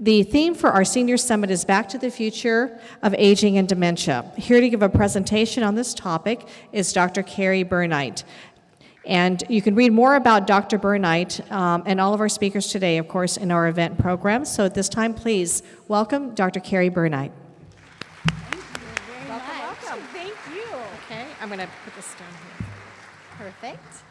The theme for our Senior Summit is Back to the Future of Aging and Dementia. Here to give a presentation on this topic is Dr. Carrie Burnite. And you can read more about Dr. Burnite and all of our speakers today, of course, in our event program. So at this time, please welcome Dr. Carrie Burnite. Thank you very much. Welcome. Thank you. Okay, I'm going to put this down here. Perfect.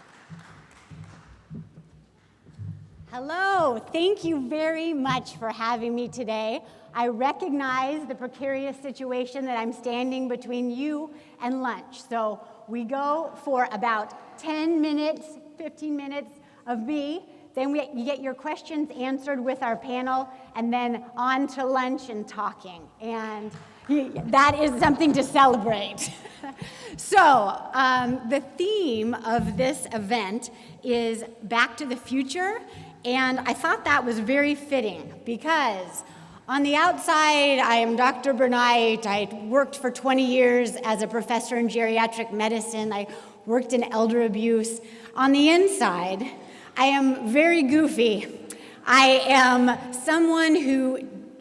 Hello, thank you very much for having me today. I recognize the precarious situation that I'm standing between you and lunch. So we go for about 10 minutes, 15 minutes of me, then you get your questions answered with our panel, and then on to lunch and talking. And that is something to celebrate. So the theme of this event is Back to the Future. And I thought that was very fitting because on the outside, I am Dr. Burnite. I worked for 20 years as a professor in geriatric medicine. I worked in elder abuse. On the inside, I am very goofy. I am someone who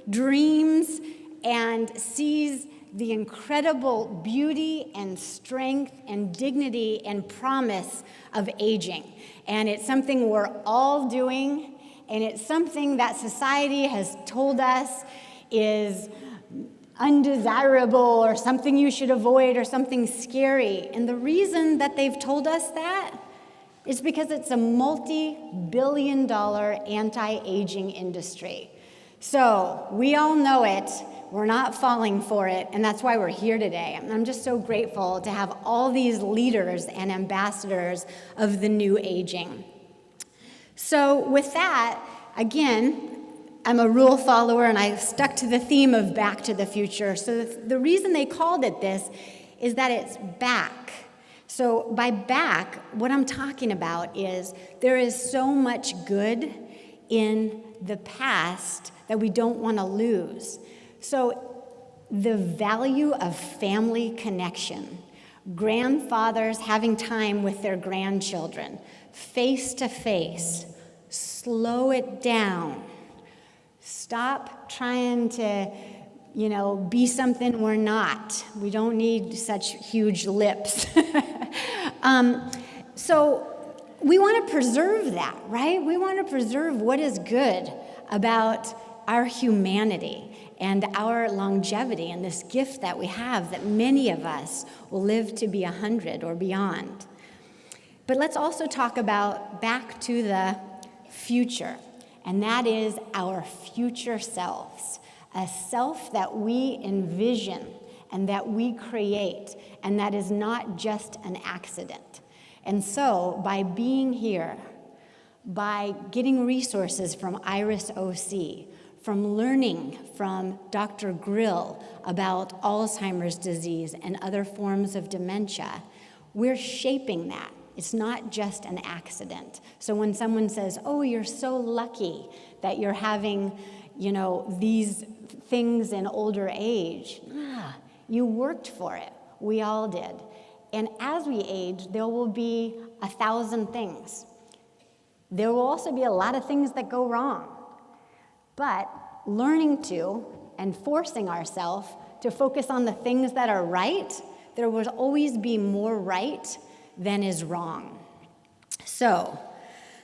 dreams and sees the incredible beauty and strength and dignity and promise of aging. And it's something we're all doing, and it's something that society has told us is undesirable or something you should avoid or something scary. And the reason that they've told us that is because it's a multi-billion-dollar anti-aging industry. So we all know it. We're not falling for it, and that's why we're here today. And I'm just so grateful to have all these leaders and ambassadors of the new aging. So with that, again, I'm a rule follower, and I stuck to the theme of Back to the Future. So the reason they called it this is that it's back. So by back, what I'm talking about is there is so much good in the past that we don't want to lose. So the value of family connection, grandfathers having time with their grandchildren, face to face, slow it down. Stop trying to, be something we're not. We don't need such huge lips. So we want to preserve that, right? We want to preserve what is good about our humanity and our longevity and this gift that we have that many of us will live to be 100 or beyond. But let's also talk about back to the future, and that is our future selves, a self that we envision and that we create, and that is not just an accident. And so by being here, by getting resources from Iris OC, from learning from Dr. Grill about Alzheimer's disease and other forms of dementia, we're shaping that. It's not just an accident. So when someone says, oh, you're so lucky that you're having, these things in older age, you worked for it. We all did. And as we age, there will be 1,000 things. There will also be a lot of things that go wrong. But learning to and forcing ourselves to focus on the things that are right, there will always be more right than is wrong. So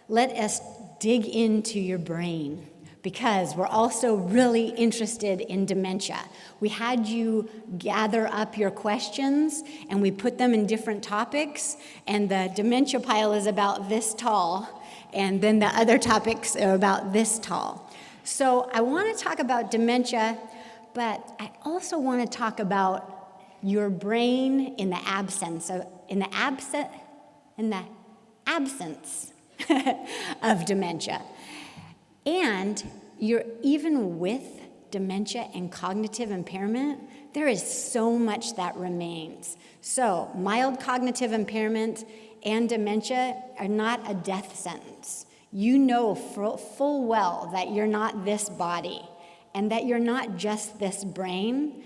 let us dig into your brain, because we're also really interested in dementia. We had you gather up your questions, and we put them in different topics, and the dementia pile is about this tall, and then the other topics are about this tall. So I want to talk about dementia, but I also want to talk about your brain in the absence of of dementia. And even with dementia and cognitive impairment, there is so much that remains. So mild cognitive impairment and dementia are not a death sentence. You know full well that you're not this body and that you're not just this brain.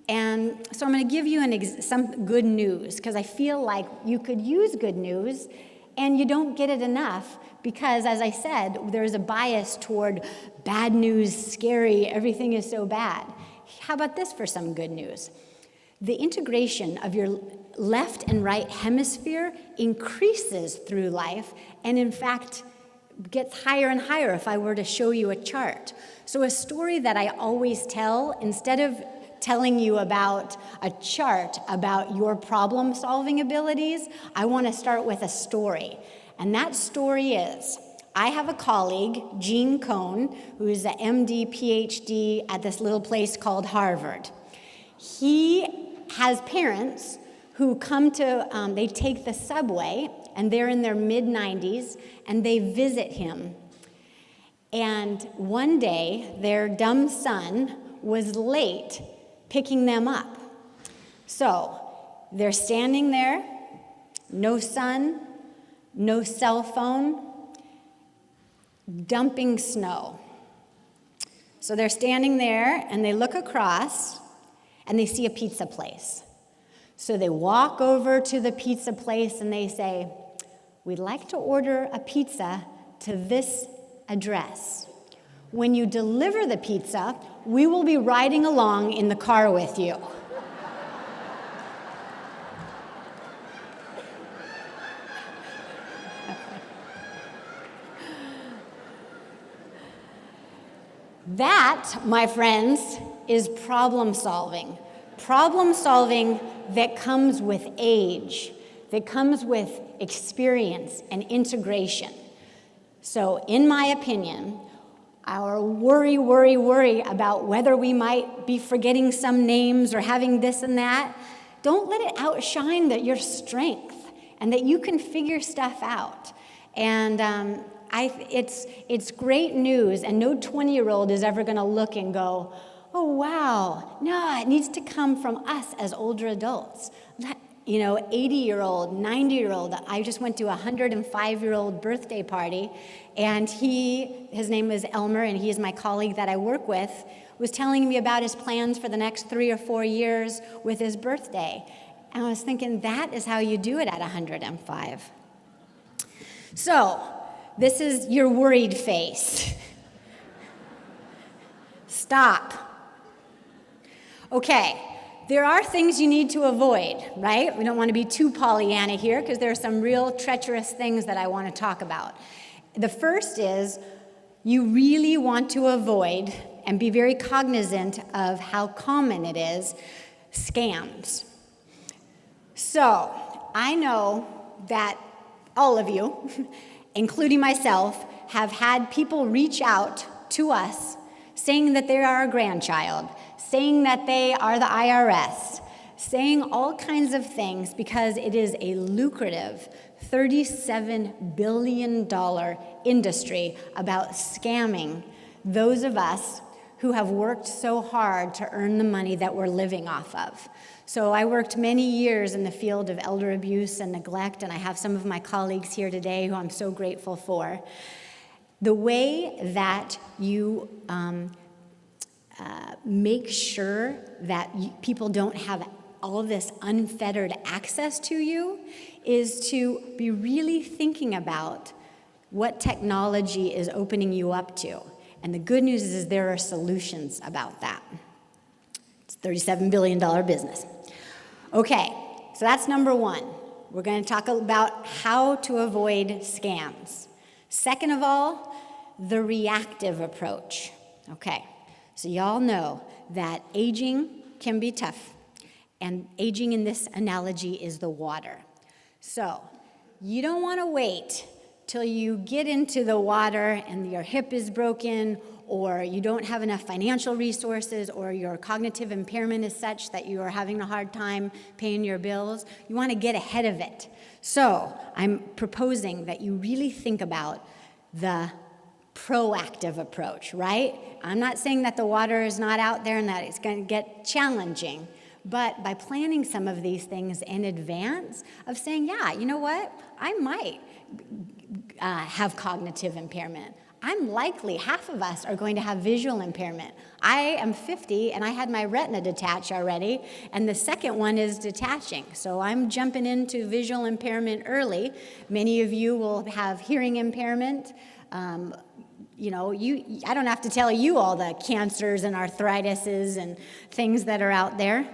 And so I'm going to give you some good news, because I feel like you could use good news And you don't get it enough because, as I said, there's a bias toward bad news, scary, everything is so bad. How about this for some good news? The integration of your left and right hemisphere increases through life, and in fact, gets higher and higher if I were to show you a chart. So a story that I always tell, instead of telling you about a chart about your problem-solving abilities, I want to start with a story. And that story is, I have a colleague, Gene Cohn, who's an MD, PhD at this little place called Harvard. He has parents who come to, they take the subway, and they're in their mid-90s, and they visit him. And one day, their dumb son was late picking them up. So they're standing there, no sun, no cell phone, dumping snow. So they're standing there, and they look across, and they see a pizza place. So they walk over to the pizza place, and they say, "We'd like to order a pizza to this address. When you deliver the pizza, we will be riding along in the car with you." That, my friends, is problem solving. Problem solving that comes with age, that comes with experience and integration. So, in my opinion, our worry about whether we might be forgetting some names or having this and that, don't let it outshine your strength and that you can figure stuff out. And it's great news, and no 20-year-old is ever going to look and go, "Oh, wow." No, it needs to come from us as older adults. 80-year-old, 90-year-old. I just went to a 105-year-old birthday party, and his name is Elmer, and he is my colleague that I work with, was telling me about his plans for the next 3 or 4 years with his birthday. And I was thinking, that is how you do it at 105. So, this is your worried face. Stop. Okay. There are things you need to avoid, right? We don't want to be too Pollyanna here because there are some real treacherous things that I want to talk about. The first is you really want to avoid and be very cognizant of how common it is, scams. So I know that all of you, including myself, have had people reach out to us saying that they are our grandchild, saying that they are the IRS, saying all kinds of things because it is a lucrative $37 billion industry about scamming those of us who have worked so hard to earn the money that we're living off of. So I worked many years in the field of elder abuse and neglect, and I have some of my colleagues here today who I'm so grateful for. The way that you make sure that people don't have all of this unfettered access to you is to be really thinking about what technology is opening you up to. And the good news is there are solutions about that. It's a $37 billion business. Okay, so that's number one. We're going to talk about how to avoid scams. Second of all, the reactive approach. Okay. So y'all know that aging can be tough, and aging in this analogy is the water. So you don't want to wait till you get into the water and your hip is broken, or you don't have enough financial resources, or your cognitive impairment is such that you are having a hard time paying your bills. You want to get ahead of it. So I'm proposing that you really think about the proactive approach, right? I'm not saying that the water is not out there and that it's going to get challenging, but by planning some of these things in advance of saying, yeah, you know what? I might have cognitive impairment. I'm likely half of us are going to have visual impairment. I am 50 and I had my retina detach already, and the second one is detaching. So I'm jumping into visual impairment early. Many of you will have hearing impairment. I don't have to tell you all the cancers and arthritises and things that are out there.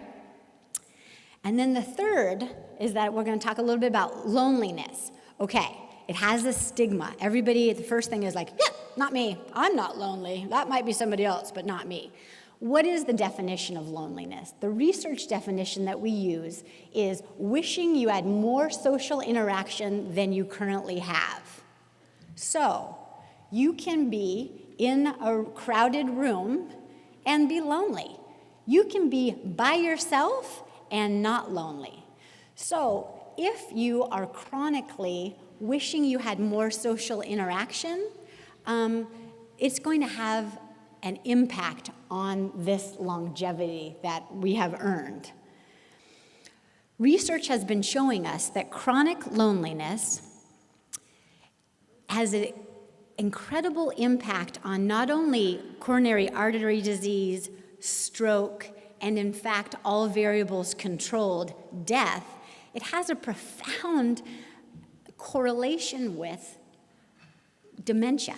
And then the third is that we're going to talk a little bit about loneliness. Okay. It has a stigma. Everybody, the first thing is like, yeah, not me. I'm not lonely. That might be somebody else, but not me. What is the definition of loneliness? The research definition that we use is wishing you had more social interaction than you currently have. So, you can be in a crowded room and be lonely. You can be by yourself and not lonely. So, if you are chronically wishing you had more social interaction, it's going to have an impact on this longevity that we have earned. Research has been showing us that chronic loneliness has an incredible impact on not only coronary artery disease, stroke, and in fact, all variables controlled, death. It has a profound correlation with dementia.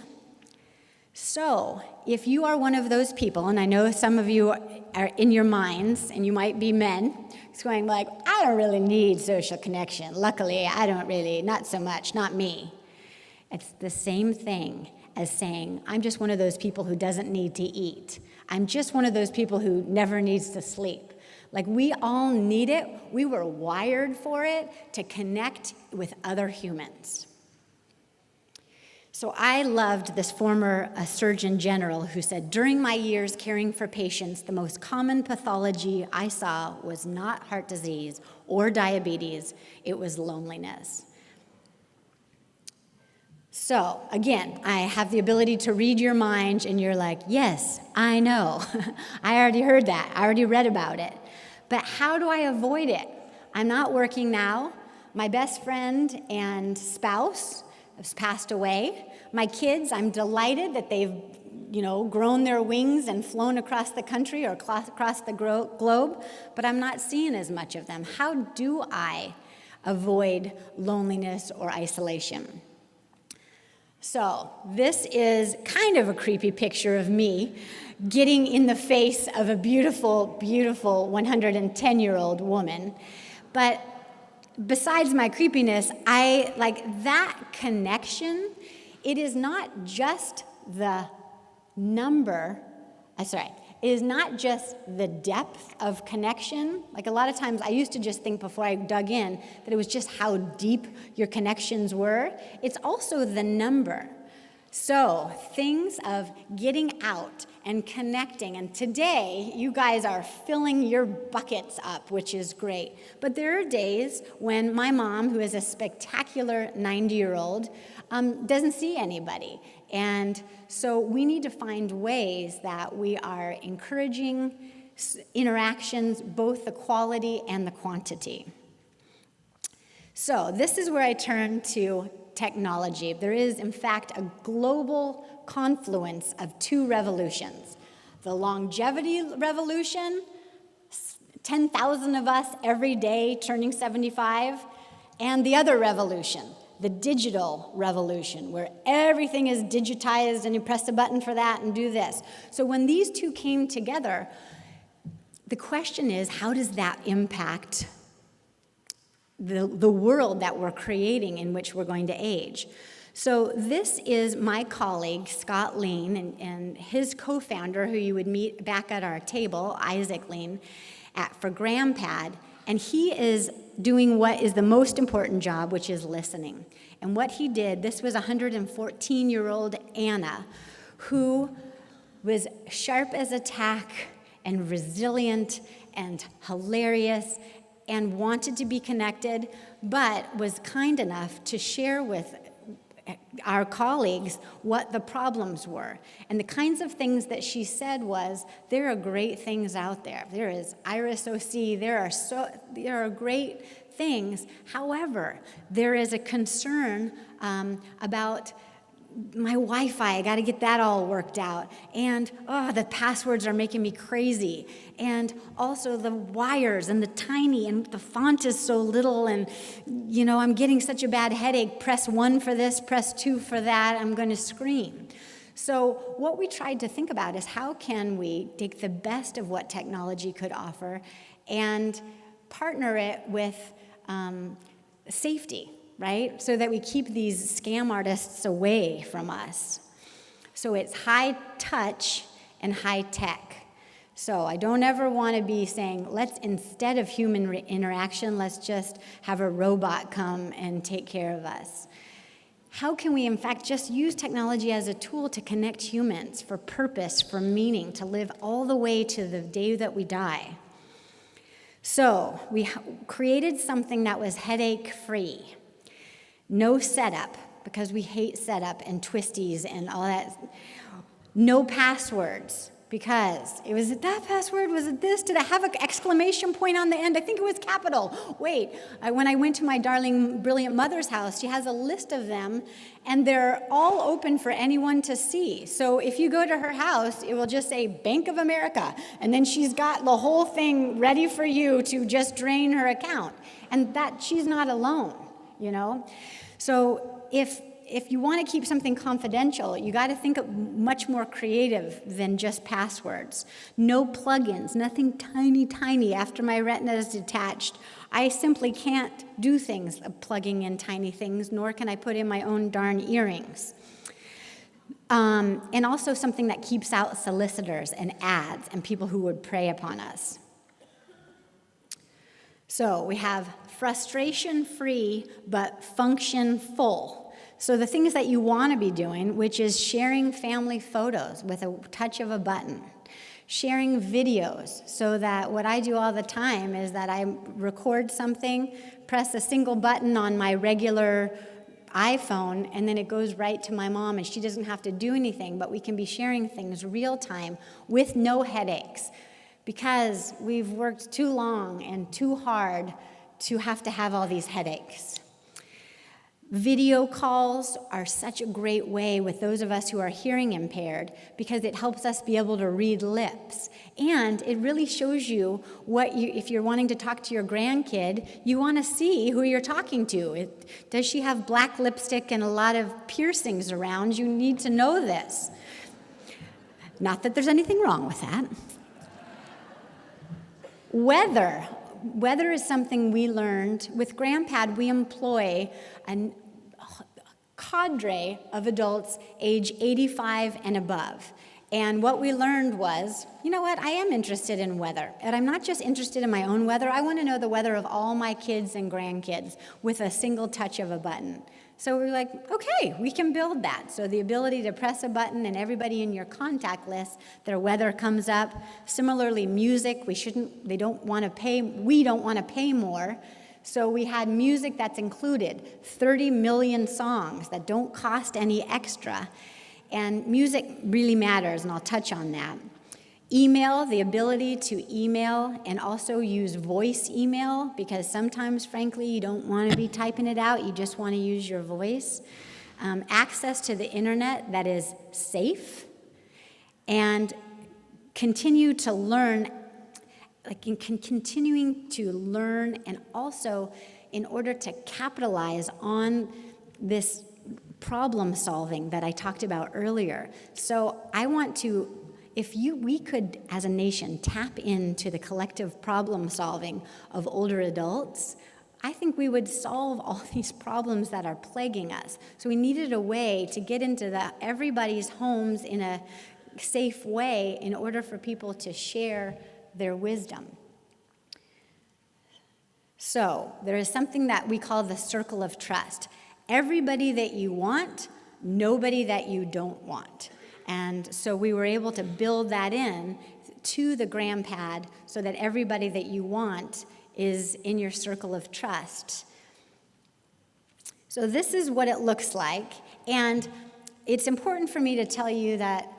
So, if you are one of those people, and I know some of you are in your minds, and you might be men, it's going like, I don't really need social connection. Luckily, I don't really, not so much, not me. It's the same thing as saying, I'm just one of those people who doesn't need to eat. I'm just one of those people who never needs to sleep. Like, we all need it. We were wired for it to connect with other humans. So I loved this former Surgeon General who said, during my years caring for patients, the most common pathology I saw was not heart disease or diabetes, it was loneliness. So, again, I have the ability to read your mind, and you're like, yes, I know. I already heard that. I already read about it. But how do I avoid it? I'm not working now. My best friend and spouse has passed away. My kids, I'm delighted that they've, grown their wings and flown across the country or across the globe, but I'm not seeing as much of them. How do I avoid loneliness or isolation? So this is kind of a creepy picture of me getting in the face of a beautiful, beautiful 110-year-old woman. But besides my creepiness, I like that connection. It is not just the number, it is not just the depth of connection. Like a lot of times I used to just think before I dug in that it was just how deep your connections were. It's also the number. So things of getting out and connecting. And today, you guys are filling your buckets up, which is great. But there are days when my mom, who is a spectacular 90-year-old, doesn't see anybody. And so we need to find ways that we are encouraging interactions, both the quality and the quantity. So this is where I turn to technology. There is, in fact, a global confluence of two revolutions. The longevity revolution, 10,000 of us every day turning 75, and the other revolution, the digital revolution, where everything is digitized and you press a button for that and do this. So when these two came together, the question is, how does that impact the world that we're creating in which we're going to age? So this is my colleague, Scott Lean, and his co-founder, who you would meet back at our table, Isaac Lean, for GrandPad, and he is doing what is the most important job, which is listening. And what he did, this was 114-year-old Anna, who was sharp as a tack and resilient and hilarious and wanted to be connected, but was kind enough to share with our colleagues what the problems were. And the kinds of things that she said was, there are great things out there. There is Iris OC, there are great things. However, there is a concern about my Wi-Fi, I got to get that all worked out. And, the passwords are making me crazy. And also the wires and the tiny, and the font is so little, and, I'm getting such a bad headache. Press 1 for this, press 2 for that, I'm going to scream. So what we tried to think about is how can we take the best of what technology could offer and partner it with safety, right? So that we keep these scam artists away from us. So it's high touch and high tech. So I don't ever want to be saying, instead of human interaction, let's just have a robot come and take care of us. How can we, in fact, just use technology as a tool to connect humans for purpose, for meaning, to live all the way to the day that we die? So we created something that was headache-free. No setup, because we hate setup and twisties and all that. No passwords, because it was that password, was it this? Did I have an exclamation point on the end? I think it was capital. Wait, when I went to my darling, brilliant mother's house, she has a list of them, and they're all open for anyone to see. So if you go to her house, it will just say Bank of America, and then she's got the whole thing ready for you to just drain her account. And that she's not alone, So if you want to keep something confidential, you got to think of much more creative than just passwords. No plugins, nothing tiny. After my retina is detached, I simply can't do things of plugging in tiny things, nor can I put in my own darn earrings. And also something that keeps out solicitors and ads and people who would prey upon us. So we have frustration-free, but function-full. So the things that you want to be doing, which is sharing family photos with a touch of a button, sharing videos, so that what I do all the time is that I record something, press a single button on my regular iPhone, and then it goes right to my mom, and she doesn't have to do anything, but we can be sharing things real time with no headaches, because we've worked too long and too hard to have all these headaches. Video calls are such a great way with those of us who are hearing impaired, because it helps us be able to read lips. And it really shows you if you're wanting to talk to your grandkid, you want to see who you're talking to. Does she have black lipstick and a lot of piercings around? You need to know this. Not that there's anything wrong with that. Weather is something we learned. With GrandPad, we employ a cadre of adults age 85 and above. And what we learned was, I am interested in weather. And I'm not just interested in my own weather. I want to know the weather of all my kids and grandkids with a single touch of a button. So we're like, okay, we can build that. So the ability to press a button and everybody in your contact list, their weather comes up. Similarly, music, we don't want to pay more. So we had music that's included, 30 million songs that don't cost any extra. And music really matters, and I'll touch on that. Email, the ability to email and also use voice email, because sometimes, frankly, you don't want to be typing it out. You just want to use your voice. Access to the internet that is safe, and continuing to learn, and also in order to capitalize on this problem solving that I talked about earlier. So I want to, we could, as a nation, tap into the collective problem solving of older adults, I think we would solve all these problems that are plaguing us. So we needed a way to get into everybody's homes in a safe way in order for people to share their wisdom. So there is something that we call the circle of trust. Everybody that you want, nobody that you don't want. And so we were able to build that in to the GrandPad so that everybody that you want is in your circle of trust. So this is what it looks like. And it's important for me to tell you that,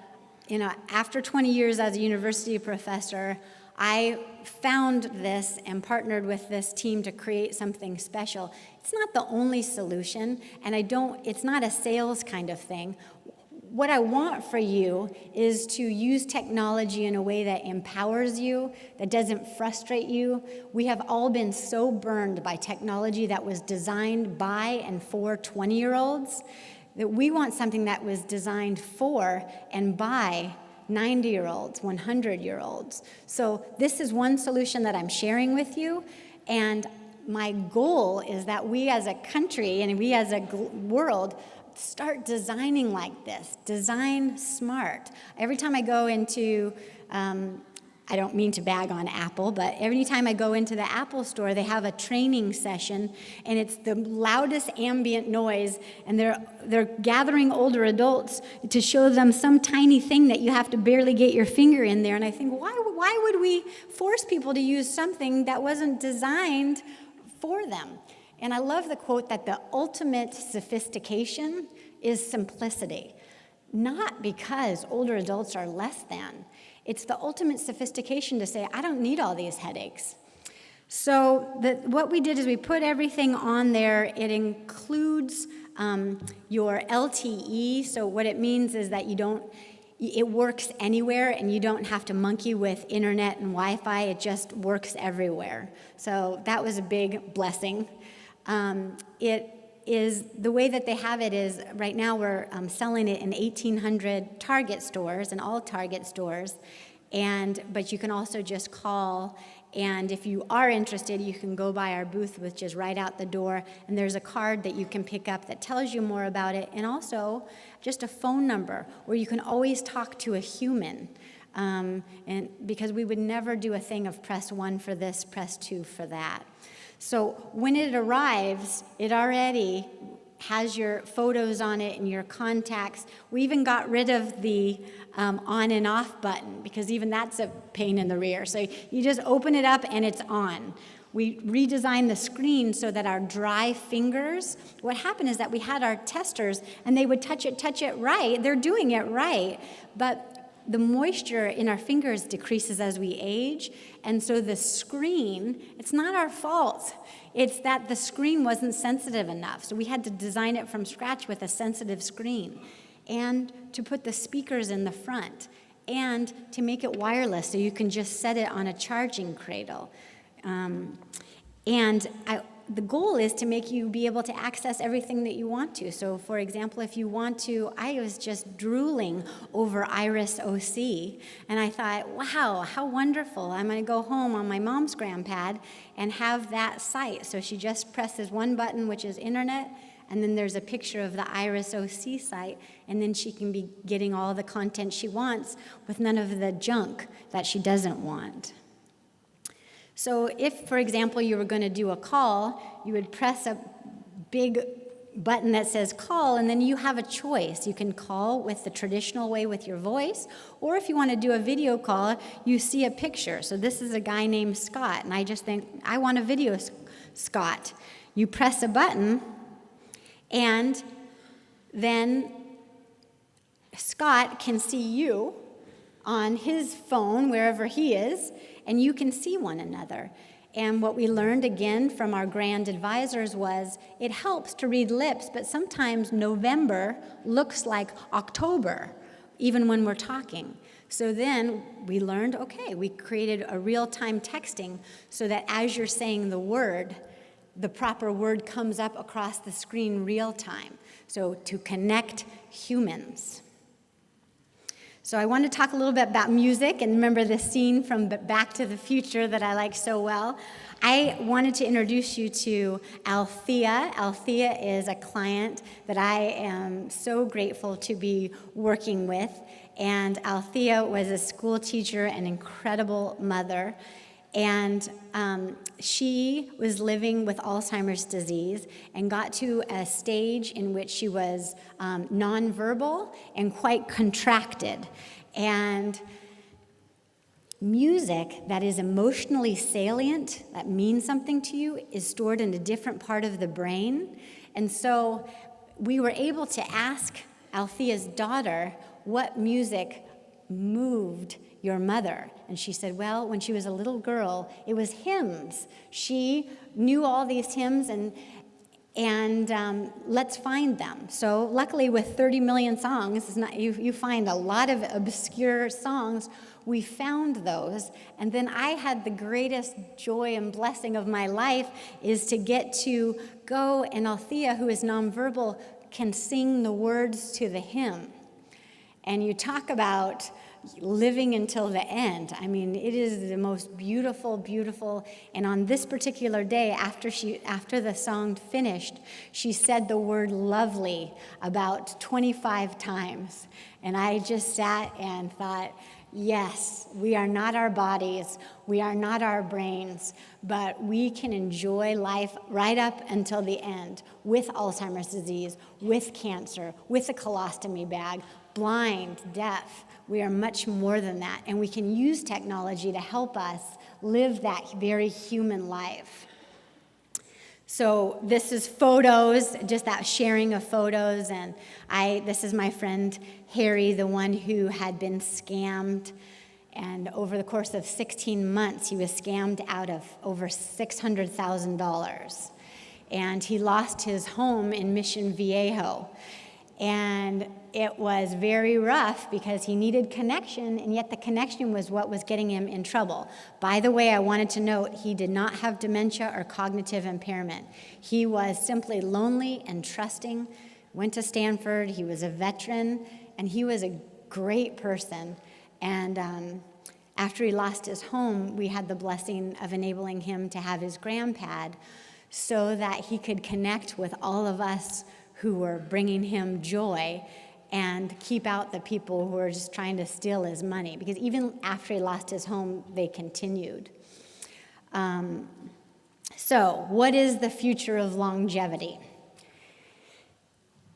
after 20 years as a university professor, I found this and partnered with this team to create something special. It's not the only solution, and it's not a sales kind of thing. What I want for you is to use technology in a way that empowers you, that doesn't frustrate you. We have all been so burned by technology that was designed by and for 20-year-olds that we want something that was designed for and by 90-year-olds, 100-year-olds. So this is one solution that I'm sharing with you, and my goal is that we as a country and we as a world start designing like this. Design smart. Every time I go into, I don't mean to bag on Apple, but every time I go into the Apple store, they have a training session, and it's the loudest ambient noise, and they're gathering older adults to show them some tiny thing that you have to barely get your finger in there. And I think, why would we force people to use something that wasn't designed for them? And I love the quote that the ultimate sophistication is simplicity, not because older adults are less than. It's the ultimate sophistication to say, I don't need all these headaches. So what we did is we put everything on there. It includes your LTE. So what it means is that it works anywhere, and you don't have to monkey with internet and Wi-Fi. It just works everywhere. So that was a big blessing. It is the way that they have it is right now we're selling it in 1,800 Target stores, and all Target stores, but you can also just call, and if you are interested, you can go by our booth, which is right out the door, and there's a card that you can pick up that tells you more about it, and also just a phone number where you can always talk to a human. And because we would never do a thing of press 1 for this, press 2 for that. So when it arrives, it already has your photos on it and your contacts. We even got rid of the on and off button, because even that's a pain in the rear. So you just open it up and it's on. We redesigned the screen so that our dry fingers, what happened is that we had our testers and they would touch it right. They're doing it right, but the moisture in our fingers decreases as we age, and so the screen, it's not our fault. It's that the screen wasn't sensitive enough, so we had to design it from scratch with a sensitive screen, and to put the speakers in the front, and to make it wireless so you can just set it on a charging cradle. The goal is to make you be able to access everything that you want to. So, for example, if you want to, I was just drooling over Iris OC, and I thought, wow, how wonderful. I'm going to go home on my mom's GrandPad and have that site. So she just presses one button, which is internet, and then there's a picture of the Iris OC site, and then she can be getting all the content she wants with none of the junk that she doesn't want. So if, for example, you were going to do a call, you would press a big button that says call, and then you have a choice. You can call with the traditional way with your voice, or if you want to do a video call, you see a picture. So this is a guy named Scott, and I just think, I want a video, Scott. You press a button, and then Scott can see you on his phone, wherever he is, and you can see one another. And what we learned again from our grand advisors was it helps to read lips, but sometimes November looks like October, even when we're talking. So then we learned, okay, we created a real-time texting so that as you're saying the word, the proper word comes up across the screen real time. So to connect humans. So I want to talk a little bit about music, and remember the scene from Back to the Future that I like so well. I wanted to introduce you to Althea. Althea is a client that I am so grateful to be working with, and Althea was a school teacher, an incredible mother, and she was living with Alzheimer's disease and got to a stage in which she was nonverbal and quite contracted. And music that is emotionally salient, that means something to you, is stored in a different part of the brain. And so we were able to ask Althea's daughter what music moved your mother? And she said, well, when she was a little girl, it was hymns. She knew all these hymns, and let's find them. So luckily, with 30 million songs, it's not, you find a lot of obscure songs. We found those, and then I had the greatest joy and blessing of my life is to get to go, and Althea, who is nonverbal, can sing the words to the hymn. And you talk about living until the end. I mean, it is the most beautiful, beautiful. And on this particular day, after the song finished, she said the word lovely about 25 times. And I just sat and thought, yes, we are not our bodies, we are not our brains, but we can enjoy life right up until the end with Alzheimer's disease, with cancer, with a colostomy bag, blind, deaf. We are much more than that, and we can use technology to help us live that very human life. So this is photos, just that sharing of photos, and this is my friend Harry, the one who had been scammed, and over the course of 16 months, he was scammed out of over $600,000, and he lost his home in Mission Viejo. And it was very rough because he needed connection, and yet the connection was what was getting him in trouble. By the way, I wanted to note he did not have dementia or cognitive impairment. He was simply lonely and trusting, went to Stanford, he was a veteran, and he was a great person. And after he lost his home, we had the blessing of enabling him to have his GrandPad so that he could connect with all of us who were bringing him joy and keep out the people who were just trying to steal his money. Because even after he lost his home, they continued. So what is the future of longevity?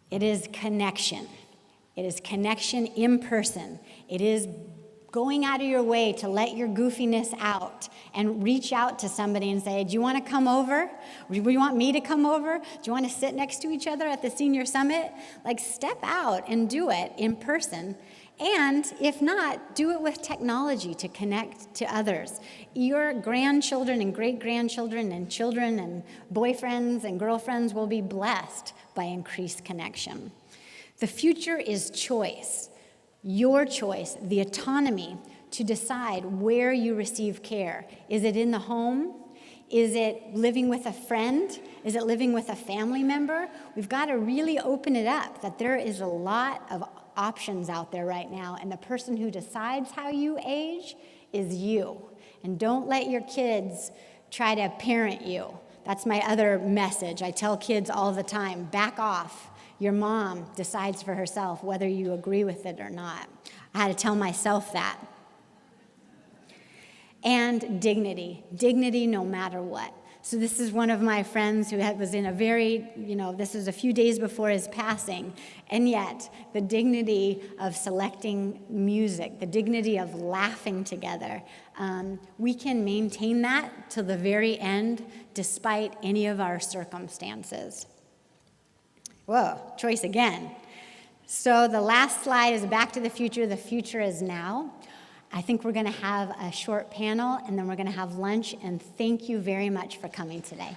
It is connection. It is connection in person. It is going out of your way to let your goofiness out and reach out to somebody and say, do you want to come over? Do you want me to come over? Do you want to sit next to each other at the senior summit? Like, step out and do it in person. And if not, do it with technology to connect to others. Your grandchildren and great-grandchildren and children and boyfriends and girlfriends will be blessed by increased connection. The future is choice. Your choice, the autonomy to decide where you receive care. Is it in the home? Is it living with a friend? Is it living with a family member? We've got to really open it up, that there is a lot of options out there right now, and the person who decides how you age is you. And don't let your kids try to parent you. That's my other message. I tell kids all the time, back off. Your mom decides for herself whether you agree with it or not. I had to tell myself that. And dignity no matter what. So this is one of my friends who was in a very, this was a few days before his passing, and yet the dignity of selecting music, the dignity of laughing together, we can maintain that to the very end despite any of our circumstances. Whoa, choice again. So the last slide is Back to the Future. The future is now. I think we're going to have a short panel, and then we're going to have lunch, and thank you very much for coming today.